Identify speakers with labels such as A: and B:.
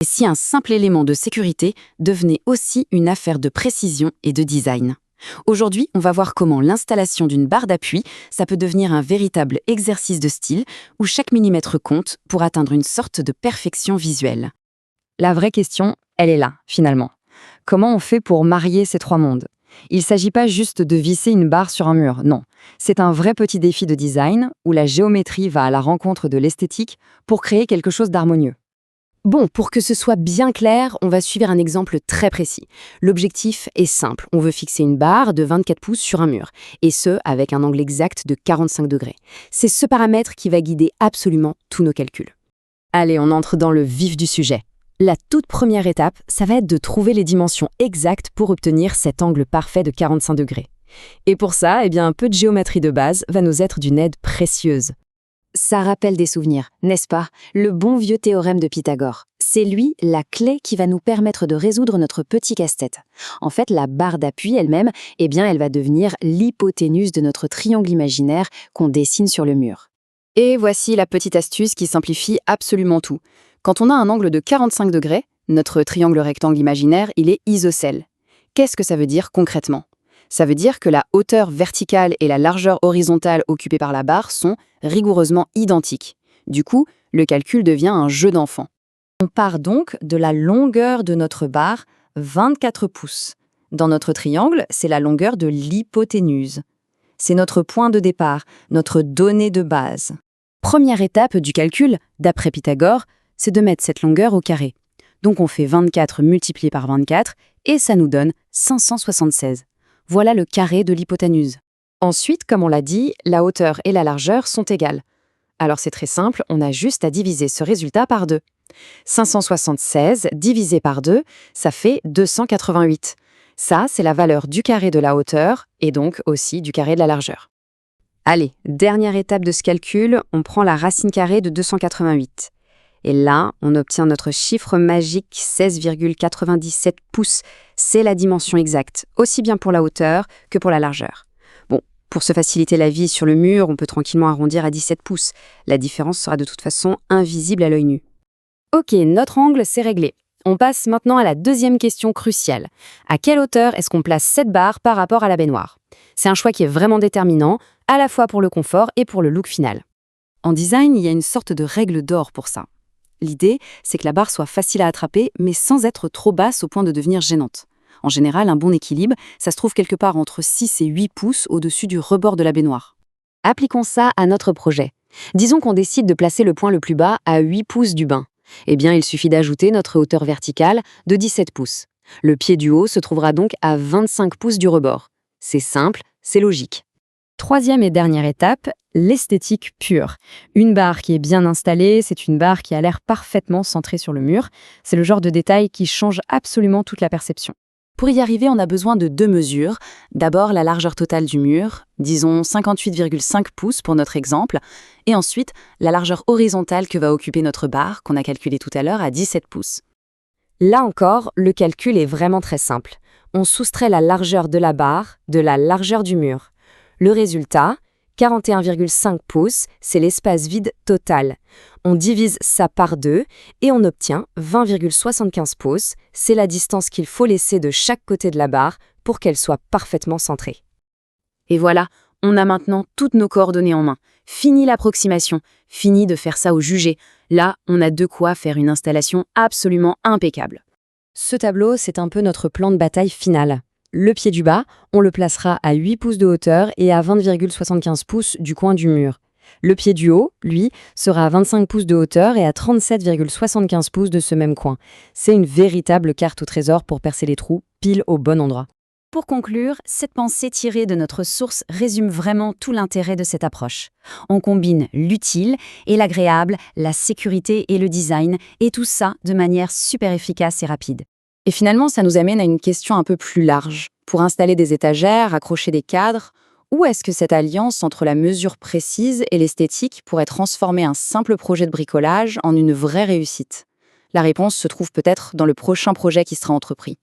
A: Et si un simple élément de sécurité devenait aussi une affaire de précision et de design. Aujourd'hui, on va voir comment l'installation d'une barre d'appui, ça peut devenir un véritable exercice de style où chaque millimètre compte pour atteindre une sorte de perfection visuelle.
B: La vraie question, elle est là, finalement. Comment on fait pour marier ces trois mondes? Il ne s'agit pas juste de visser une barre sur un mur, non. C'est un vrai petit défi de design où la géométrie va à la rencontre de l'esthétique pour créer quelque chose d'harmonieux.
A: Bon, pour que ce soit bien clair, on va suivre un exemple très précis. L'objectif est simple, on veut fixer une barre de 24 pouces sur un mur, et ce, avec un angle exact de 45 degrés. C'est ce paramètre qui va guider absolument tous nos calculs. Allez, on entre dans le vif du sujet. La toute première étape, ça va être de trouver les dimensions exactes pour obtenir cet angle parfait de 45 degrés. Et pour ça, un peu de géométrie de base va nous être d'une aide précieuse. Ça rappelle des souvenirs, n'est-ce pas? Le bon vieux théorème de Pythagore. C'est lui, la clé qui va nous permettre de résoudre notre petit casse-tête. En fait, la barre d'appui elle-même, elle va devenir l'hypoténuse de notre triangle imaginaire qu'on dessine sur le mur. Et voici la petite astuce qui simplifie absolument tout. Quand on a un angle de 45 degrés, notre triangle rectangle imaginaire, il est isocèle. Qu'est-ce que ça veut dire concrètement? Ça veut dire que la hauteur verticale et la largeur horizontale occupées par la barre sont rigoureusement identiques. Du coup, le calcul devient un jeu d'enfant.
B: On part donc de la longueur de notre barre, 24 pouces. Dans notre triangle, c'est la longueur de l'hypoténuse. C'est notre point de départ, notre donnée de base.
A: Première étape du calcul, d'après Pythagore, c'est de mettre cette longueur au carré. Donc on fait 24 multiplié par 24 et ça nous donne 576. Voilà le carré de l'hypoténuse. Ensuite, comme on l'a dit, la hauteur et la largeur sont égales. Alors c'est très simple, on a juste à diviser ce résultat par 2. 576 divisé par 2, ça fait 288. Ça, c'est la valeur du carré de la hauteur et donc aussi du carré de la largeur. Allez, dernière étape de ce calcul, on prend la racine carrée de 288. Et là, on obtient notre chiffre magique 16,97 pouces. C'est la dimension exacte, aussi bien pour la hauteur que pour la largeur. Bon, pour se faciliter la vie sur le mur, on peut tranquillement arrondir à 17 pouces. La différence sera de toute façon invisible à l'œil nu. Ok, notre angle, c'est réglé. On passe maintenant à la deuxième question cruciale. À quelle hauteur est-ce qu'on place cette barre par rapport à la baignoire? C'est un choix qui est vraiment déterminant, à la fois pour le confort et pour le look final. En design, il y a une sorte de règle d'or pour ça. L'idée, c'est que la barre soit facile à attraper, mais sans être trop basse au point de devenir gênante. En général, un bon équilibre, ça se trouve quelque part entre 6 et 8 pouces au-dessus du rebord de la baignoire. Appliquons ça à notre projet. Disons qu'on décide de placer le point le plus bas à 8 pouces du bain. Il suffit d'ajouter notre hauteur verticale de 17 pouces. Le pied du haut se trouvera donc à 25 pouces du rebord. C'est simple, c'est logique.
B: Troisième et dernière étape, l'esthétique pure. Une barre qui est bien installée, c'est une barre qui a l'air parfaitement centrée sur le mur. C'est le genre de détail qui change absolument toute la perception.
A: Pour y arriver, on a besoin de 2 mesures. D'abord, la largeur totale du mur, disons 58,5 pouces pour notre exemple, et ensuite, la largeur horizontale que va occuper notre barre, qu'on a calculée tout à l'heure à 17 pouces.
B: Là encore, le calcul est vraiment très simple. On soustrait la largeur de la barre de la largeur du mur. Le résultat, 41,5 pouces, c'est l'espace vide total. On divise ça par 2 et on obtient 20,75 pouces. C'est la distance qu'il faut laisser de chaque côté de la barre pour qu'elle soit parfaitement centrée.
A: Et voilà, on a maintenant toutes nos coordonnées en main. Fini l'approximation, fini de faire ça au jugé. Là, on a de quoi faire une installation absolument impeccable.
B: Ce tableau, c'est un peu notre plan de bataille final. Le pied du bas, on le placera à 8 pouces de hauteur et à 20,75 pouces du coin du mur. Le pied du haut, lui, sera à 25 pouces de hauteur et à 37,75 pouces de ce même coin. C'est une véritable carte au trésor pour percer les trous pile au bon endroit.
A: Pour conclure, cette pensée tirée de notre source résume vraiment tout l'intérêt de cette approche. On combine l'utile et l'agréable, la sécurité et le design, et tout ça de manière super efficace et rapide. Et finalement, ça nous amène à une question un peu plus large. Pour installer des étagères, accrocher des cadres, où est-ce que cette alliance entre la mesure précise et l'esthétique pourrait transformer un simple projet de bricolage en une vraie réussite? La réponse se trouve peut-être dans le prochain projet qui sera entrepris.